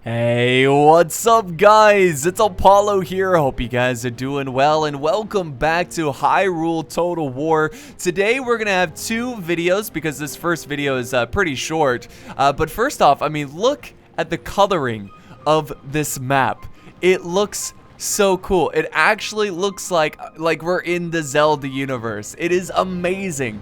Hey, what's up guys? It's Apollo here. Hope you guys are doing well and welcome back to Hyrule Total War. Today we're gonna have two videos because this first video is pretty short. But first off, I mean, look at the coloring of this map. It looks so cool. It actually looks like we're in the Zelda universe. It is amazing.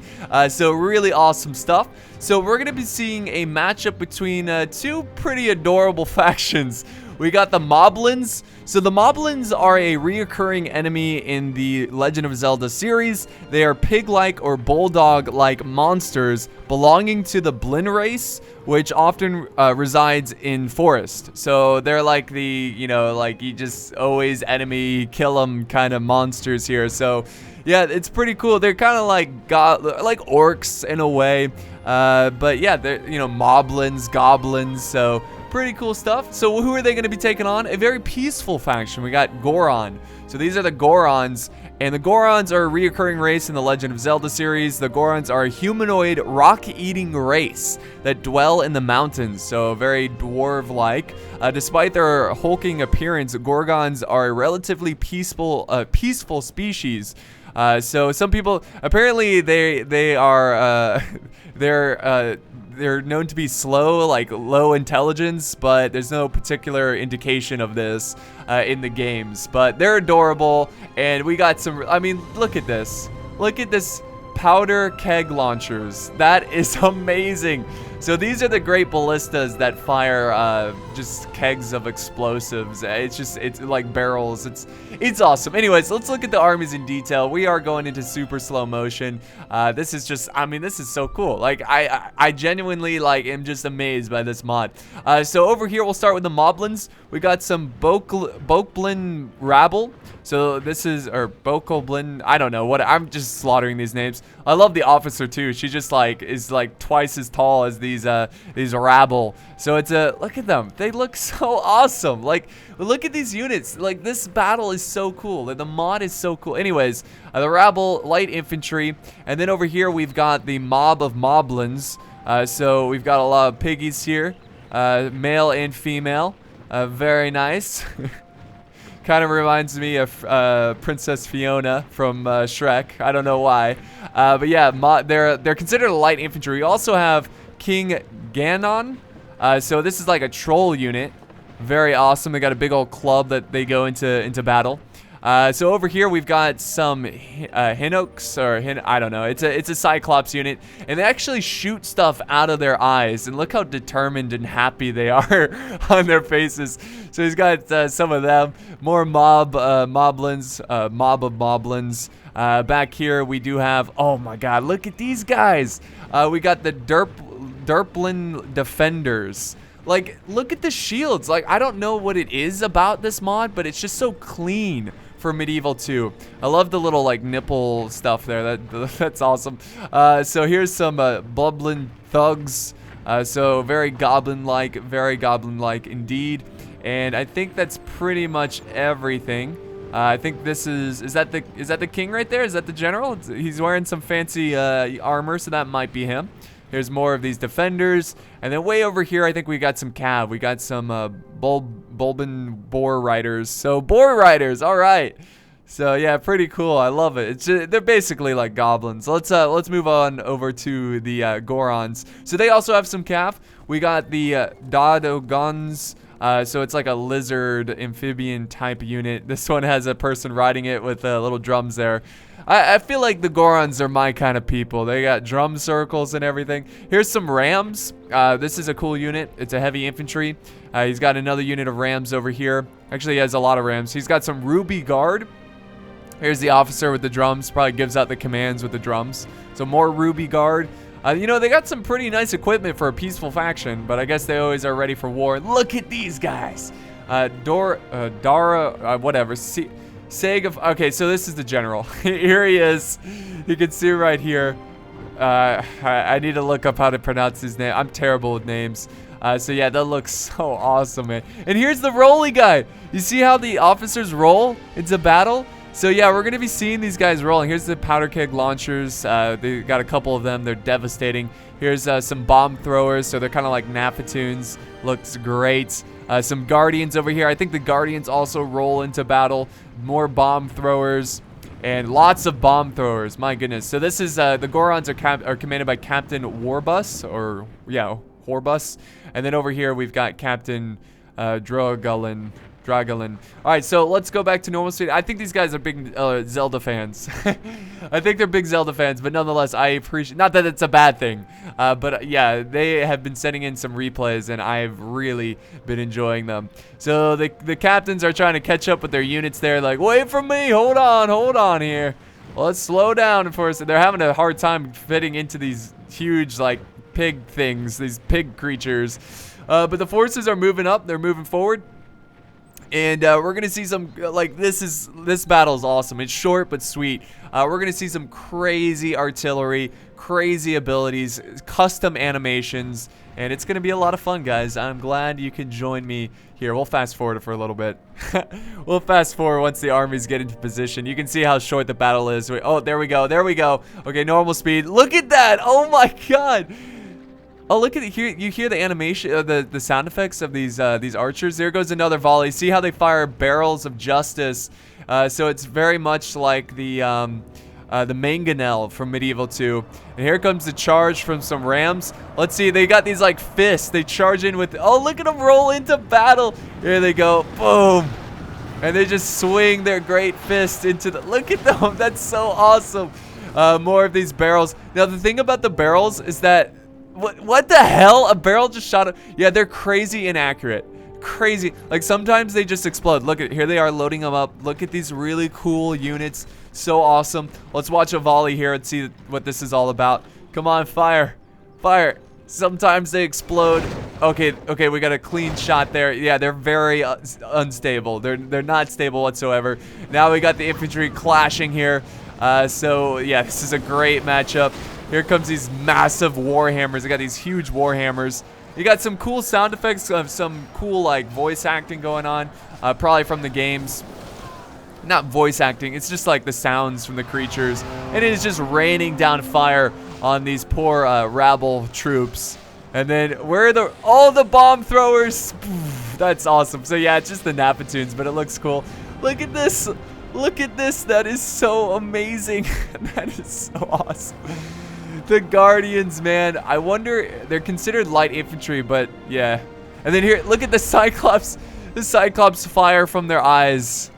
So really awesome stuff. So we're gonna be seeing a matchup between two pretty adorable factions. We got the Moblins. So the Moblins are a reoccurring enemy in the Legend of Zelda series. They are pig-like or bulldog-like monsters belonging to the Blin race, which often resides in forest. So they're like the, like you just always enemy, kill them kind of monsters here. So yeah, it's pretty cool. They're kind of like orcs in a way. But yeah, they're, Moblins, goblins, so pretty cool stuff. So who are they going to be taking on? A very peaceful faction. We got Goron. So these are the Gorons, and the Gorons are a reoccurring race in the Legend of Zelda series. The Gorons are a humanoid rock-eating race that dwell in the mountains, so very dwarf-like. Despite their hulking appearance, Gorgons are a relatively peaceful species. So some people apparently they are they're known to be slow, like low intelligence, but there's no particular indication of this in the games. But they're adorable, and we got some. I mean, look at this. Look at this powder keg launchers. That is amazing. So these are the great ballistas that fire just kegs of explosives. It's like barrels. It's awesome. Anyways, let's look at the armies in detail. We are going into super slow motion. This is just, I mean, this is so cool. Like I genuinely am just amazed by this mod. So over here we'll start with the Moblins. We got some Moblin rabble. So this is, or Bokoblin, I don't know what, I'm just slaughtering these names. I love the officer too. She just is twice as tall as these rabble. So it's look at them. They look so awesome. Like, look at these units. Like, this battle is so cool. The mod is so cool. Anyways, the rabble, light infantry. And then over here we've got the mob of Moblins. So we've got a lot of piggies here, male and female. Very nice. Kind of reminds me of Princess Fiona from Shrek. I don't know why. But yeah, they're considered a light infantry. We also have King Ganon. So this is like a troll unit. Very awesome. They got a big old club that they go into battle. So over here we've got some Hinox, or I don't know. It's a Cyclops unit, and they actually shoot stuff out of their eyes. And look how determined and happy they are on their faces. So he's got some of them. More Moblins, mob of Moblins. Back here we do have. Oh my God! Look at these guys. We got the Derplin Defenders. Like, look at the shields. Like, I don't know what it is about this mod, but it's just so clean for Medieval 2. I love the little nipple stuff there. That's awesome. So here's some Moblin thugs. So very goblin-like indeed. And I think that's pretty much everything. I think this is that the king right there? Is that the general? He's wearing some fancy armor, so that might be him. Here's more of these defenders. And then way over here, I think we got some cav. We got some Bulbin boar riders. So boar riders, all right. So yeah, pretty cool. I love it. They're basically like goblins. Let's move on over to the Gorons. So they also have some cav. We got the Dodogons. So it's like a lizard amphibian type unit. This one has a person riding it with little drums there. I feel like the Gorons are my kind of people. They got drum circles and everything. Here's some Rams. This is a cool unit. It's a heavy infantry. He's got another unit of Rams over here. Actually, he has a lot of Rams. He's got some Ruby Guard. Here's the officer with the drums. Probably gives out the commands with the drums. So more Ruby Guard. They got some pretty nice equipment for a peaceful faction, but I guess they always are ready for war. Look at these guys. Dara, whatever. Okay, so this is the general. Here he is. You can see right here. I need to look up how to pronounce his name. I'm terrible with names. So yeah, that looks so awesome, man. And here's the rolly guy. You see how the officers roll into battle? So yeah, we're gonna be seeing these guys rolling. Here's the powder keg launchers. They got a couple of them. They're devastating. Here's some bomb throwers. So they're kind of like Napatoons. Looks great. Some guardians over here. I think the guardians also roll into battle. More bomb throwers. And lots of bomb throwers. My goodness. So this is the Gorons are commanded by Captain Warbus, or yeah, Horbus. And then over here we've got Captain Dragulin. All right, so let's go back to normal speed. I think these guys are big Zelda fans. I think they're big Zelda fans, but nonetheless, I appreciate. Not that it's a bad thing, but yeah, they have been sending in some replays, and I've really been enjoying them. So the captains are trying to catch up with their units there. Like, wait for me. Hold on here. Well, let's slow down for us. They're having a hard time fitting into these huge like pig things, these pig creatures. But the forces are moving up. They're moving forward. And we're gonna see some like this battle is awesome. It's short but sweet. We're gonna see some crazy artillery, crazy abilities, custom animations, and it's gonna be a lot of fun, guys. I'm glad you can join me here. We'll fast forward it for a little bit. We'll fast forward once the armies get into position. You can see how short the battle is. Oh, there we go. There we go. Okay, normal speed. Look at that. Oh my God. Oh, look at it here. You hear the animation, the sound effects of these archers. There goes another volley. See how they fire barrels of justice. So it's very much like the mangonel from Medieval 2. And here comes the charge from some rams. Let's see. They got these like fists. They charge in with. Oh, look at them roll into battle. Here they go. Boom. And they just swing their great fist into the. Look at them. That's so awesome. More of these barrels. Now the thing about the barrels is that. What the hell? A barrel just shot up. Yeah, they're crazy inaccurate. Crazy. Like sometimes they just explode. Look at here they are loading them up. Look at these really cool units. So awesome. Let's watch a volley here and see what this is all about. Come on, fire. Fire. Sometimes they explode. Okay, we got a clean shot there. Yeah, they're very unstable. They're not stable whatsoever. Now we got the infantry clashing here. So yeah, this is a great matchup. Here comes these massive warhammers. They got these huge warhammers. You got some cool sound effects of some cool like voice acting going on, probably from the games. Not voice acting, it's just like the sounds from the creatures. And it is just raining down fire on these poor rabble troops. And then where are all the bomb throwers? That's awesome. So yeah, it's just the Napatoons, but it looks cool. Look at this. Look at this. That is so amazing. That is so awesome. The Guardians, man. I wonder, they're considered light infantry, but yeah. And then here, look at the Cyclops. The Cyclops fire from their eyes.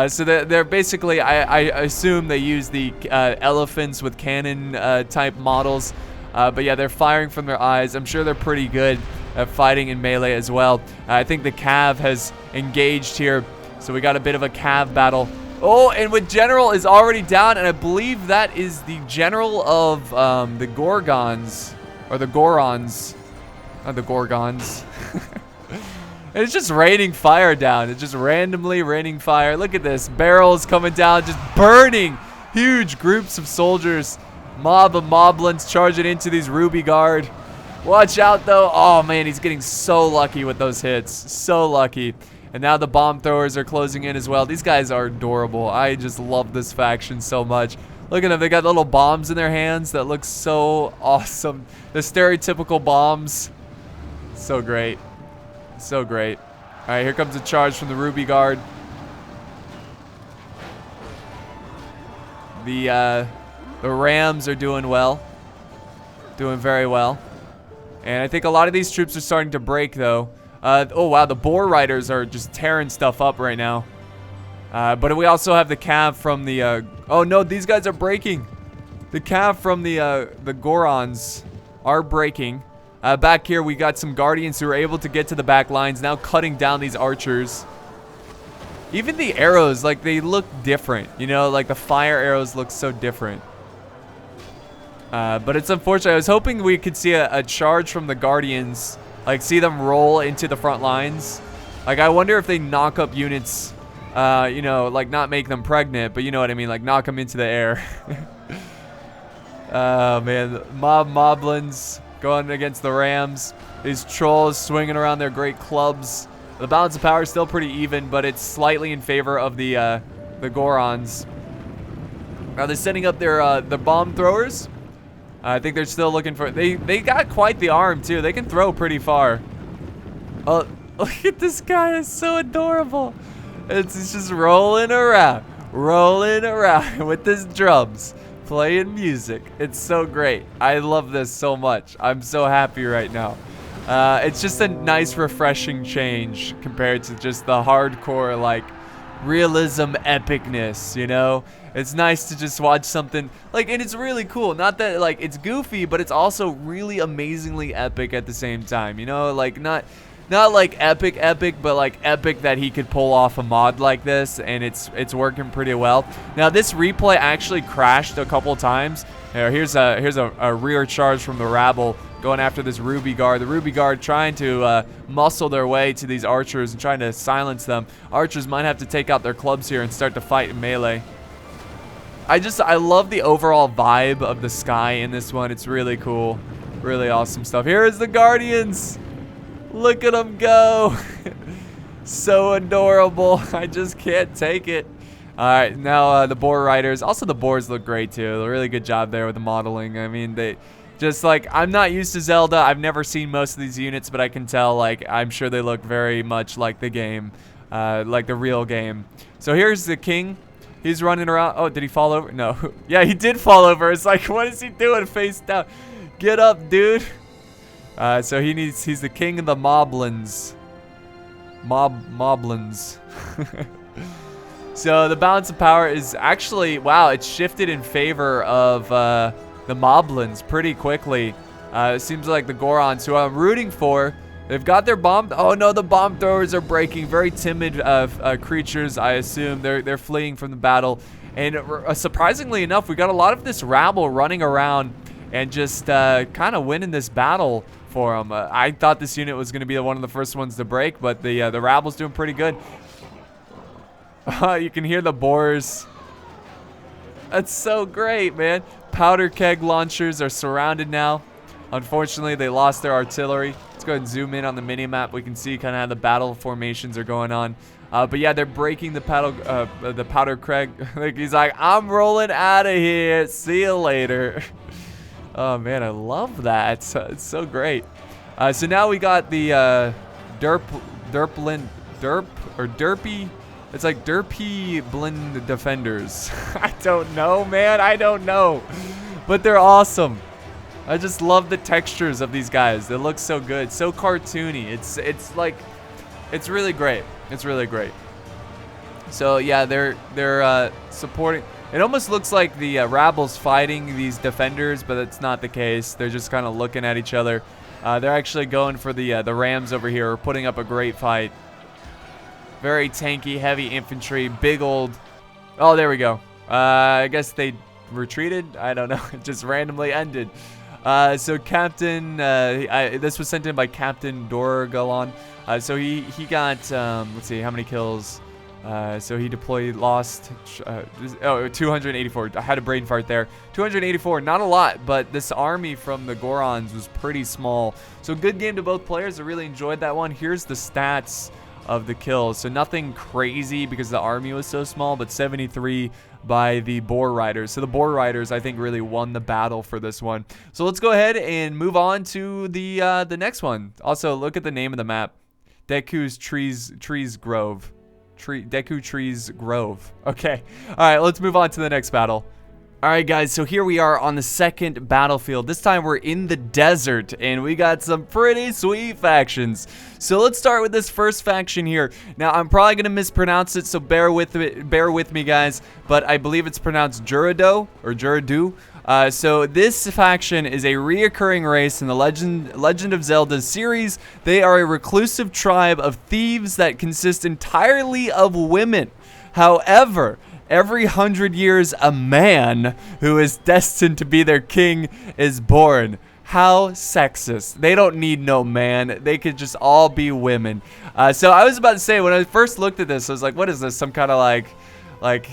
So they're basically, I assume they use the elephants with cannon type models. But yeah, they're firing from their eyes. I'm sure they're pretty good at fighting in melee as well. I think the Cav has engaged here. So we got a bit of a Cav battle. Oh, and with General is already down, and I believe that is the General of the Gorgons, or the Gorons, not the Gorgons. And it's just raining fire down. It's just randomly raining fire. Look at this, barrels coming down, just burning huge groups of soldiers. Mob of Moblins charging into these Ruby Guard. Watch out, though. Oh, man, he's getting so lucky with those hits. So lucky. And now the bomb throwers are closing in as well. These guys are adorable. I just love this faction so much. Look at them. They got little bombs in their hands that look so awesome. The stereotypical bombs. So great. So great. All right, here comes a charge from the Ruby Guard. The Rams are doing well. Doing very well. And I think a lot of these troops are starting to break, though. Oh, wow, the Boar Riders are just tearing stuff up right now. But we also have the Cav from the... oh, no, these guys are breaking. The Cav from the Gorons are breaking. Back here, we got some Guardians who are able to get to the back lines, now cutting down these archers. Even the arrows, like, they look different. You know, like, the fire arrows look so different. But it's unfortunate. I was hoping we could see a charge from the Guardians... Like, see them roll into the front lines. Like, I wonder if they knock up units, you know, like, not make them pregnant, but you know what I mean, like, knock them into the air. Oh, man. Moblins going against the Rams. These trolls swinging around their great clubs. The balance of power is still pretty even, but it's slightly in favor of the the Gorons. Are they setting up their bomb throwers? I think they're still looking for. They got quite the arm too. They can throw pretty far. Oh, look at this guy! It's so adorable. It's just rolling around with his drums, playing music. It's so great. I love this so much. I'm so happy right now. It's just a nice, refreshing change compared to just the hardcore, like, realism epicness, you know? It's nice to just watch something, like, and it's really cool. Not that, like, it's goofy, but it's also really amazingly epic at the same time, you know? Like, not like epic, but like epic that he could pull off a mod like this, and it's working pretty well. Now, this replay actually crashed a couple times. Here's a rear charge from the rabble going after this Ruby Guard. The Ruby Guard trying to muscle their way to these archers and trying to silence them. Archers might have to take out their clubs here and start to fight in melee. I love the overall vibe of the sky in this one. It's really cool. Really awesome stuff. Here is the Guardians. Look at them go. So adorable. I just can't take it. All right, now the boar riders. Also, the boars look great too. A really good job there with the modeling. I mean, they just like, I'm not used to Zelda. I've never seen most of these units, but I can tell, like, I'm sure they look very much like the game, like the real game. So here's the king. He's running around. Oh, did he fall over? No. Yeah, he did fall over. It's like, what is he doing face down? Get up, dude. So he's the king of the Moblins. Moblins. So the balance of power is actually, wow, it's shifted in favor of the Moblins pretty quickly. It seems like the Gorons, who I'm rooting for, they've got their bomb. Oh no, the bomb throwers are breaking. Very timid creatures, I assume. They're fleeing from the battle. And surprisingly enough, we got a lot of this rabble running around and just kind of winning this battle for them. I thought this unit was going to be one of the first ones to break, but the rabble's doing pretty good. You can hear the boars. That's so great, man. Powder keg launchers are surrounded now. Unfortunately, they lost their artillery. Let's go ahead and zoom in on the mini-map. We can see kind of how the battle formations are going on. But yeah, they're breaking the powder keg. Like, he's like, I'm rolling out of here. See you later. Oh man, I love that. It's so great. So now we got the derpy. It's like derpy blend defenders. I don't know, man. I don't know, but they're awesome. I just love the textures of these guys. They look so good, so cartoony. It's like, it's really great. It's really great. So yeah, they're supporting. It almost looks like the rabble's fighting these defenders, but it's not the case. They're just kind of looking at each other. They're actually going for the rams over here, putting up a great fight. Very tanky, heavy infantry, big old. Oh, there we go. I guess they retreated. I don't know. It just randomly ended. So Captain, this was sent in by Captain Dorgalon. So he got, let's see, how many kills? So he deployed, lost, 284. I had a brain fart there. 284, not a lot, but this army from the Gorons was pretty small. So good game to both players. I really enjoyed that one. Here's the stats of the kills. So nothing crazy because the army was so small, but 73 by the boar riders. So the boar riders, I think, really won the battle for this one. So let's go ahead and move on to the next one. Also, look at the name of the map. Deku's Trees Grove. Deku Trees Grove. Okay. All right, let's move on to the next battle. All right, guys, so here we are on the second battlefield. This time we're in the desert, and we got some pretty sweet factions. So let's start with this first faction here. Now, I'm probably going to mispronounce it, so bear with me, guys. But I believe it's pronounced Gerudo, or Gerudo. So this faction is a reoccurring race in the Legend of Zelda series. They are a reclusive tribe of thieves that consist entirely of women. However, every 100 years, a man who is destined to be their king is born. How sexist. They don't need no man. They could just all be women. So I was about to say, when I first looked at this, I was like, what is this? Some kind of like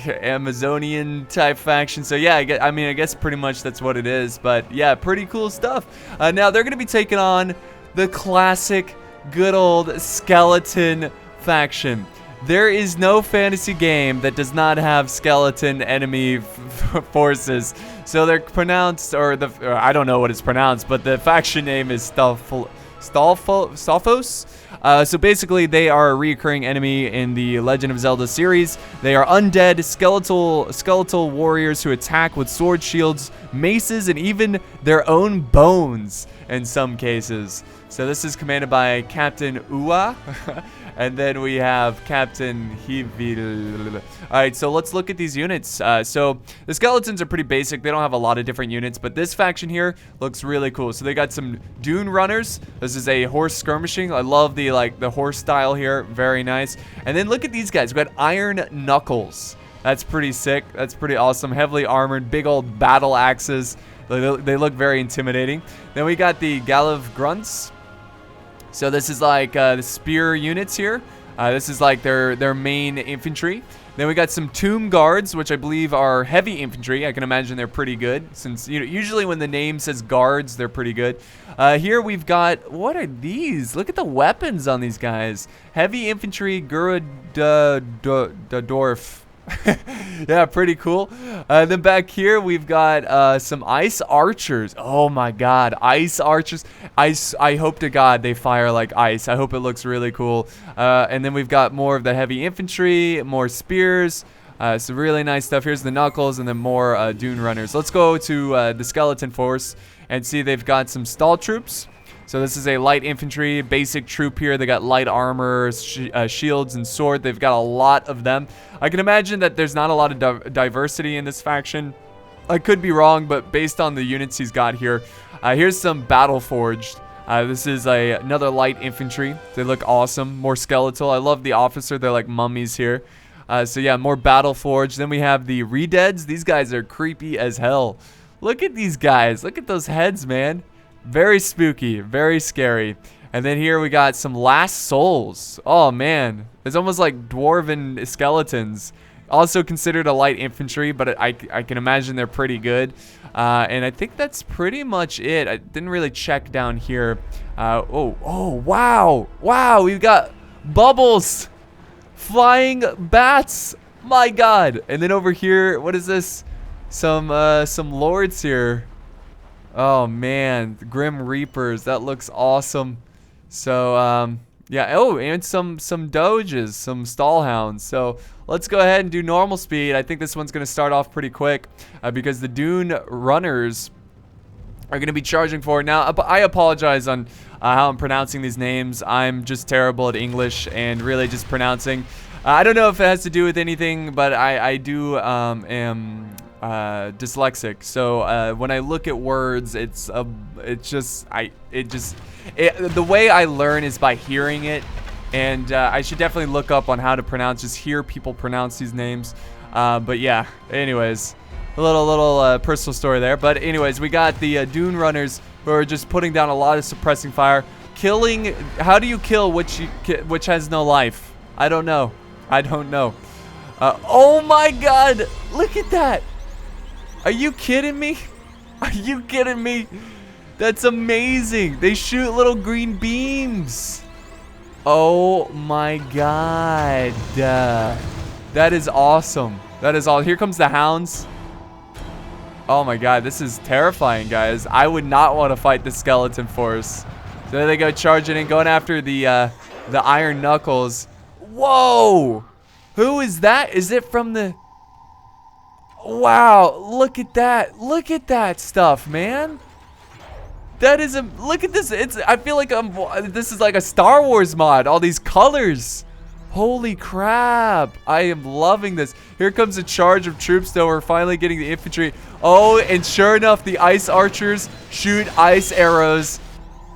Amazonian type faction. So yeah, I mean, I guess pretty much that's what it is. But yeah, pretty cool stuff. Now they're going to be taking on the classic good old skeleton faction. There is no fantasy game that does not have skeleton enemy forces. So they're pronounced, or I don't know what it's pronounced, but the faction name is Stalfos. So basically, they are a recurring enemy in the Legend of Zelda series. They are undead, skeletal warriors who attack with sword shields, maces, and even their own bones in some cases. So this is commanded by Captain Ua. And then we have Captain Hivil. Alright, so let's look at these units. So the skeletons are pretty basic. They don't have a lot of different units, but this faction here looks really cool. So they got some Dune Runners. This is a horse skirmishing. I love the horse style here. Very nice. And then look at these guys. We got Iron Knuckles. That's pretty sick. That's pretty awesome. Heavily armored, big old battle axes. They look very intimidating. Then we got the Galav Grunts. So this is like the spear units here. This is like their main infantry. Then we got some tomb guards, which I believe are heavy infantry. I can imagine they're pretty good, since usually when the name says guards, they're pretty good. Here we've got, what are these? Look at the weapons on these guys. Heavy infantry, Gerudo. Yeah, pretty cool. Then back here we've got some ice archers. Oh my god, ice archers. I hope to god they fire like ice. I hope it looks really cool. And then we've got more of the heavy infantry, more spears. Some really nice stuff. Here's the knuckles, and then more dune runners. Let's go to the skeleton force and see they've got some stall troops. So this is a light infantry, basic troop here. They got light armor, shields, and sword. They've got a lot of them. I can imagine that there's not a lot of diversity in this faction. I could be wrong, but based on the units he's got here. Here's some battle forged. This is another light infantry. They look awesome. More skeletal. I love the officer. They're like mummies here. So yeah, more battle forged. Then we have the Redeads. These guys are creepy as hell. Look at these guys. Look at those heads, man. Very spooky, very scary. And then here we got some Last Souls. Oh man, it's almost like dwarven skeletons. Also considered a light infantry, but I can imagine they're pretty good. And I think that's pretty much it. I didn't really check down here. Oh wow, we've got bubbles, flying bats. My god. And then over here, what is this? Some lords here. Oh man, the Grim Reapers, that looks awesome. So yeah, oh, and some doges, some stallhounds. So let's go ahead and do normal speed. I think this one's gonna start off pretty quick because the Dune Runners are gonna be charging forward. Now I apologize on how I'm pronouncing these names. I'm just terrible at English and really just pronouncing. I don't know if it has to do with anything, but I do am dyslexic, so when I look at words, the way I learn is by hearing it, and I should definitely look up on how to just hear people pronounce these names. But yeah, anyways, a little personal story there. But anyways, we got the Dune Runners who are just putting down a lot of suppressing fire, killing. How do you kill which has no life? I don't know. Oh my god, look at that. Are you kidding me? Are you kidding me? That's amazing. They shoot little green beams. Oh my god. That is awesome. That is all. Here comes the hounds. Oh my god, this is terrifying, guys. I would not want to fight the skeleton force. So there they go, charging in, going after the Iron Knuckles. Whoa! Who is that? Is it from the... Wow, look at that. Look at that stuff, man. That is a... Look at this. I feel like this is like a Star Wars mod. All these colors. Holy crap. I am loving this. Here comes a charge of troops, though. We're finally getting the infantry. Oh, and sure enough, the ice archers shoot ice arrows.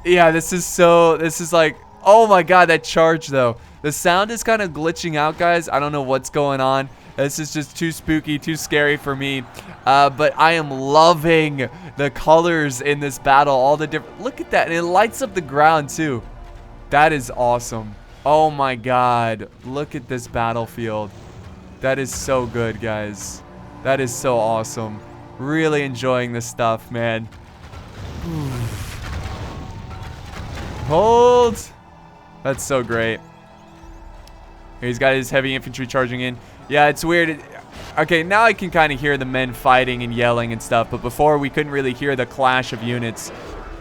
Yeah, this is like... Oh my god, that charge, though. The sound is kind of glitching out, guys. I don't know what's going on. This is just too spooky, too scary for me. But I am loving the colors in this battle. All the different... Look at that. And it lights up the ground, too. That is awesome. Oh, my God. Look at this battlefield. That is so good, guys. That is so awesome. Really enjoying this stuff, man. Hold. That's so great. He's got his heavy infantry charging in. Yeah, it's weird. Okay, now I can kind of hear the men fighting and yelling and stuff, but before we couldn't really hear the clash of units.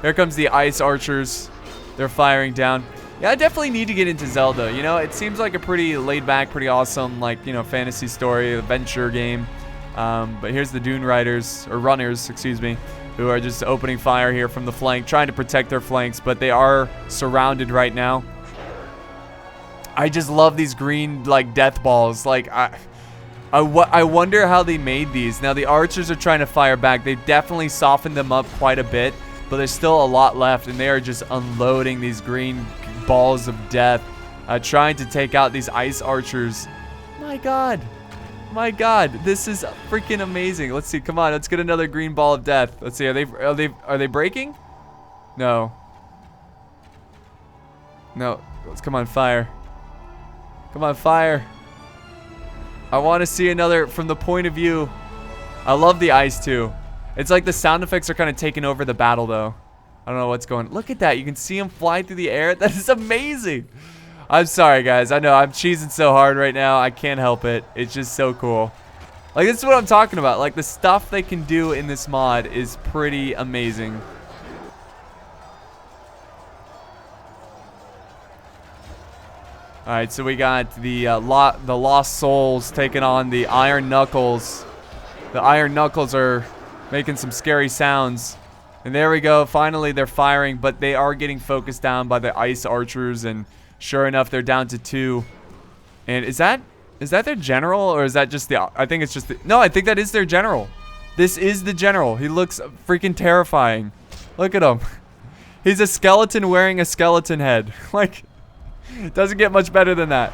Here comes the ice archers. They're firing down. Yeah, I definitely need to get into Zelda. You know, it seems like a pretty laid back, pretty awesome, like, you know, fantasy story, adventure game. But here's the Dune Riders, or runners, excuse me, who are just opening fire here from the flank, trying to protect their flanks, but they are surrounded right now. I just love these green, like, death balls. Like, I wonder how they made these. Now, the archers are trying to fire back. They've definitely softened them up quite a bit, but there's still a lot left, and they are just unloading these green balls of death, trying to take out these ice archers. My God. My God, this is freaking amazing. Let's see. Come on, let's get another green ball of death. Let's see. Are they breaking? No. No. Let's come on, fire. Come on, fire. I want to see another from the point of view. I love the ice too. It's like the sound effects are kind of taking over the battle though. I don't know what's going on. Look at that. You can see him fly through the air. That is amazing. I'm sorry, guys. I know I'm cheesing so hard right now. I can't help it. It's just so cool. Like, this is what I'm talking about. Like, the stuff they can do in this mod is pretty amazing. All right, so we got the Lost Souls taking on the Iron Knuckles. The Iron Knuckles are making some scary sounds. And there we go. Finally, they're firing, but they are getting focused down by the Ice Archers, and sure enough, they're down to 2. And is that their general, or is that just the... I think it's just the... No, I think that is their general. This is the general. He looks freaking terrifying. Look at him. He's a skeleton wearing a skeleton head. Like, doesn't get much better than that.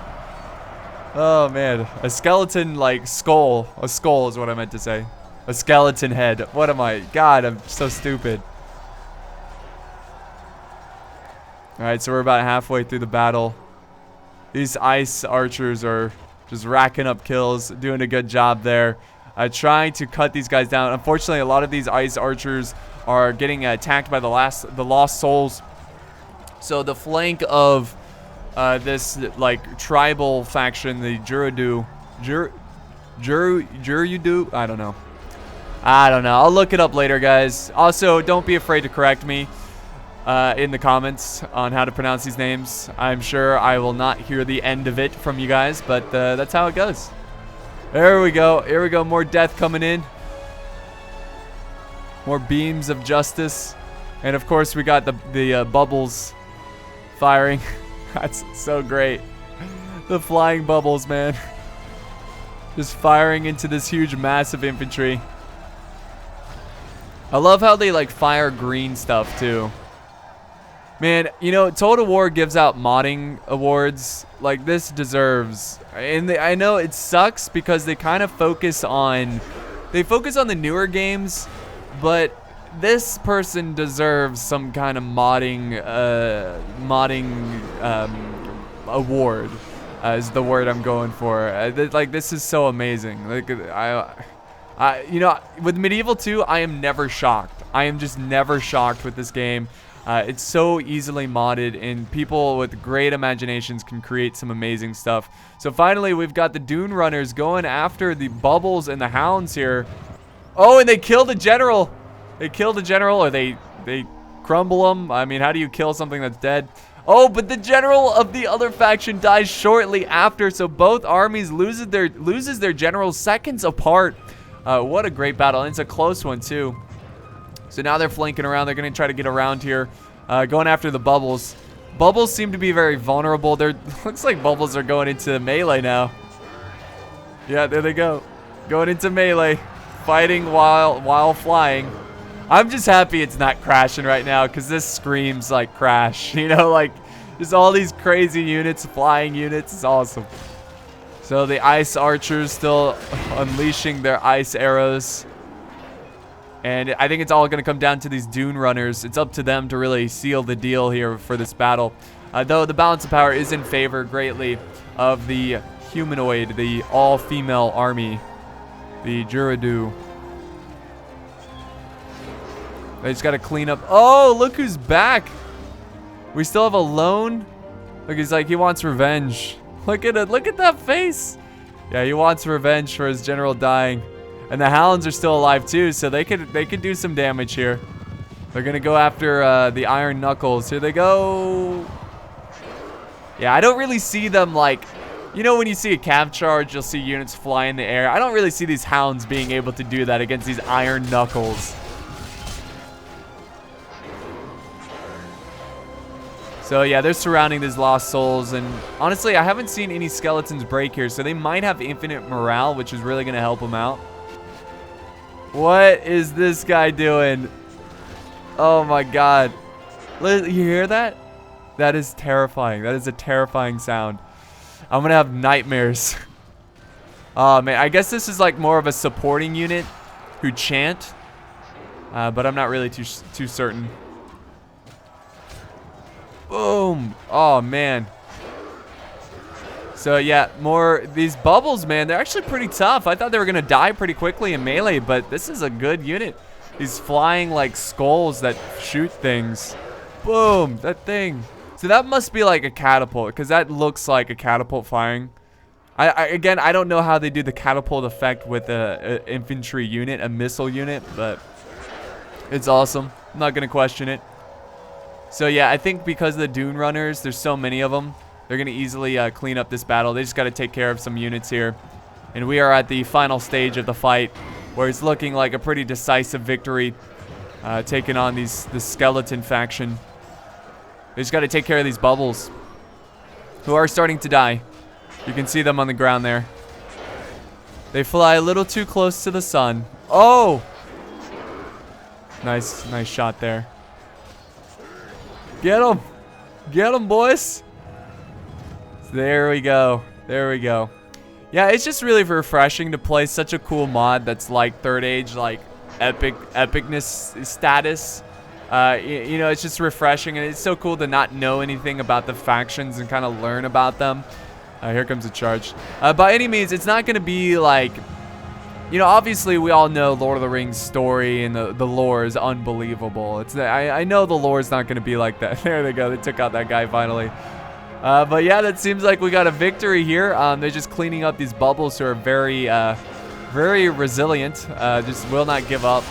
Oh, man. A skeleton, like, skull. A skull is what I meant to say. A skeleton head. What am I? God, I'm so stupid. Alright, so we're about halfway through the battle. These ice archers are just racking up kills, doing a good job there. Trying to cut these guys down. Unfortunately, a lot of these ice archers are getting attacked by the Lost Souls. So the flank of this, like, tribal faction, the Gerudo. Gerudo? I don't know. I'll look it up later, guys. Also, don't be afraid to correct me in the comments on how to pronounce these names. I'm sure I will not hear the end of it from you guys, but that's how it goes. There we go. Here we go. More death coming in. More beams of justice. And of course, we got the bubbles firing. That's so great. The flying bubbles, man. Just firing into this huge mass of infantry. I love how they, like, fire green stuff too. Man, you know, Total War gives out modding awards. Like, this deserves. And I know it sucks because they kind of focus on the newer games, but this person deserves some kind of modding award, is the word I'm going for. Like, this is so amazing. Like, you know, with Medieval 2, I am never shocked. I am just never shocked with this game. It's so easily modded, and people with great imaginations can create some amazing stuff. So finally, we've got the Dune Runners going after the Bubbles and the Hounds here. Oh, and they kill the general. They kill the general, or they crumble him. I mean, how do you kill something that's dead? Oh, but the general of the other faction dies shortly after, so both armies loses their generals seconds apart. What a great battle, and it's a close one too. So now they're flanking around. They're going to try to get around here, going after the Bubbles. Bubbles seem to be very vulnerable. Looks like Bubbles are going into melee now. Yeah, there they go. Going into melee, fighting while flying. I'm just happy it's not crashing right now, because this screams like Crash. You know, like, just all these crazy units, flying units. It's awesome. So the ice archers still unleashing their ice arrows. And I think it's all going to come down to these Dune Runners. It's up to them to really seal the deal here for this battle. Though the balance of power is in favor greatly of the humanoid, the all-female army, the Gerudo. They just got to clean up. Oh, look who's back. We still have a lone. Look, he's like, he wants revenge. Look at it. Look at that face. Yeah, he wants revenge for his general dying. And the hounds are still alive too, so they could do some damage here. They're gonna go after the iron knuckles. Here they go. Yeah, I don't really see them like, you know, when you see a cav charge, you'll see units fly in the air. I don't really see these hounds being able to do that against these iron knuckles. So yeah, they're surrounding these lost souls, and honestly, I haven't seen any skeletons break here, so they might have infinite morale, which is really gonna help them out. What is this guy doing? Oh my god. You hear that? That is terrifying. That is a terrifying sound. I'm gonna have nightmares. Oh man, I guess this is like more of a supporting unit who chant, but I'm not really too certain. Boom. Oh man. So yeah, these bubbles, man, they're actually pretty tough. I thought they were gonna die pretty quickly in melee, but this is a good unit. These flying like skulls that shoot things. Boom, that thing. So that must be like a catapult, because that looks like a catapult firing. Again, I don't know how they do the catapult effect with a infantry unit, a missile unit, but it's awesome. I'm not gonna question it. So yeah, I think because of the Dune Runners, there's so many of them, they're going to easily clean up this battle. They just got to take care of some units here. And we are at the final stage of the fight, where it's looking like a pretty decisive victory, taking on the skeleton faction. They just got to take care of these bubbles, who are starting to die. You can see them on the ground there. They fly a little too close to the sun. Oh! Nice shot there. Get them! Get them, boys! There we go. There we go. Yeah, it's just really refreshing to play such a cool mod that's like third age, like epicness status. You know, it's just refreshing, and it's so cool to not know anything about the factions and kind of learn about them. Here comes a charge. By any means, it's not going to be like, you know, obviously we all know Lord of the Rings story, and the lore is unbelievable. I know the lore is not going to be like that. There they go. They took out that guy finally. But yeah, that seems like we got a victory here. They're just cleaning up these bubbles who are very, very resilient. Just will not give up.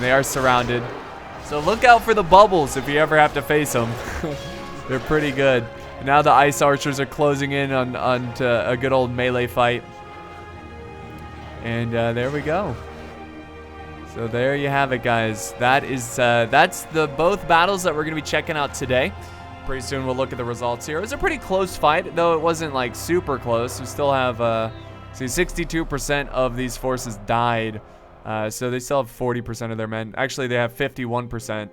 They are surrounded. So look out for the bubbles if you ever have to face them. They're pretty good. Now the ice archers are closing in on a good old melee fight. And there we go. So there you have it, guys. That's the both battles that we're gonna be checking out today. Pretty soon we'll look at the results here. It was a pretty close fight, though it wasn't like super close. We still have see 62% of these forces died. So they still have 40% of their men. Actually, they have 51%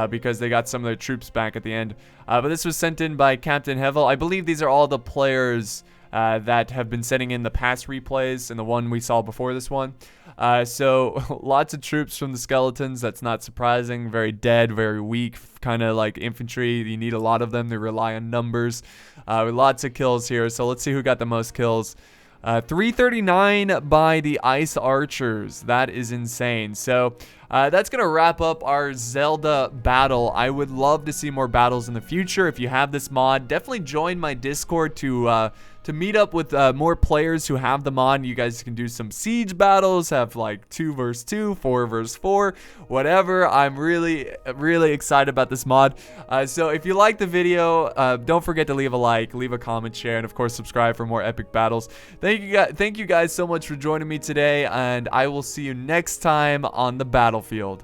because they got some of their troops back at the end. But this was sent in by Captain Hevel. I believe these are all the players that have been sending in the past replays and the one we saw before this one. So lots of troops from the skeletons. That's not surprising. Very dead, very weak, kind of like infantry. You need a lot of them. They rely on numbers. Lots of kills here. So let's see who got the most kills. 339 by the ice archers. That is insane. So that's gonna wrap up our Zelda battle. I would love to see more battles in the future. If you have this mod, definitely join my Discord to meet up with more players who have the mod. You guys can do some siege battles, have like 2 versus 2, 4 versus 4, whatever. I'm really excited about this mod. So if you like the video, don't forget to leave a like, leave a comment, share, and of course subscribe for more epic battles. Thank you guys so much for joining me today, and I will see you next time on the battlefield.